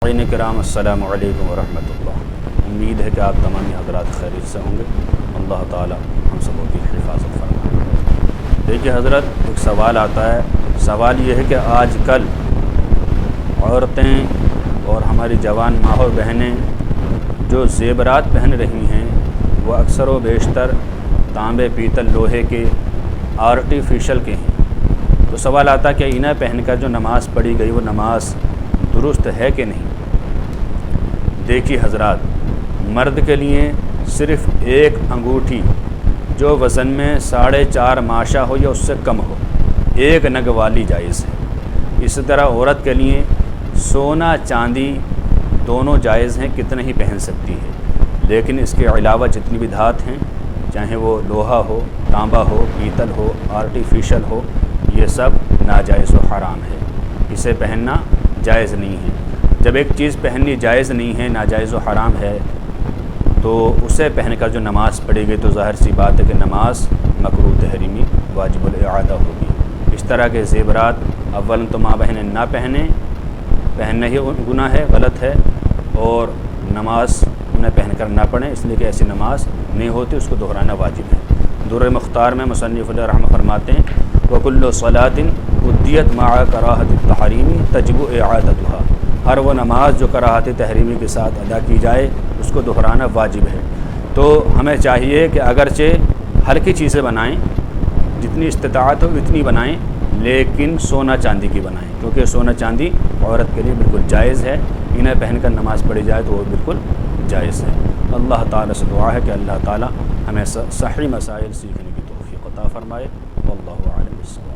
سامعین کرام السلام علیکم ورحمۃ اللہ۔ امید ہے کہ آپ تمام حضرات خیریت سے ہوں گے۔ اللہ تعالی ہم سبوں کی حفاظت فرمائے۔ دیکھیے حضرت، ایک سوال آتا ہے، سوال یہ ہے کہ آج کل عورتیں اور ہماری جوان ماں اور بہنیں جو زیورات پہن رہی ہیں وہ اکثر و بیشتر تانبے، پیتل، لوہے کے، آرٹیفیشل کے ہیں۔ تو سوال آتا ہے کہ انہیں پہن کر جو نماز پڑھی گئی وہ نماز درست ہے کہ نہیں؟ دیکھیے حضرات، مرد کے لیے صرف ایک انگوٹھی جو وزن میں 4.5 ماشا ہو یا اس سے کم ہو، ایک نگ والی جائز ہے۔ اسی طرح عورت کے لیے سونا چاندی دونوں جائز ہیں، کتنے ہی پہن سکتی ہے، لیکن اس کے علاوہ جتنی بھی دھات ہیں، چاہے وہ لوہا ہو، تانبا ہو، پیتل ہو، آرٹیفیشل ہو، یہ سب ناجائز و حرام ہے، اسے پہننا جائز نہیں ہے۔ جب ایک چیز پہننی جائز نہیں ہے، ناجائز و حرام ہے، تو اسے پہن کر جو نماز پڑھی گئی تو ظاہر سی بات ہے کہ نماز مکروہ تحریمی واجب الاعادہ ہوگی۔ اس طرح کے زیورات اولاً تو ماں بہنیں نہ پہننا ہی گناہ ہے، غلط ہے، اور نماز انہیں پہن کر نہ پڑھیں، اس لیے کہ ایسی نماز نہیں ہوتی، اس کو دہرانا واجب ہے۔ درر مختار میں مصنف علیہ رحمہ فرماتے ہیں وَكُلُّ صَلَاةٍ أُدِّيَتْ مَعَ كَرَاهَةِ التَّحْرِيمِ تَجِبُ إِعَادَتُهَا، ہر وہ نماز جو کراہت تحریمی کے ساتھ ادا کی جائے اس کو دہرانا واجب ہے۔ تو ہمیں چاہیے کہ اگرچہ ہلکی چیزیں بنائیں، جتنی استطاعت ہو اتنی بنائیں، لیکن سونا چاندی کی بنائیں، کیونکہ سونا چاندی عورت کے لیے بالکل جائز ہے، انہیں پہن کر نماز پڑھی جائے تو وہ بالکل جائز ہے۔ اللہ تعالیٰ سے دعا ہے کہ اللہ تعالیٰ ہمیں صحیح مسائل سیکھنے کی توفیق عطا فرمائے۔ واللہ اعلم بالصواب۔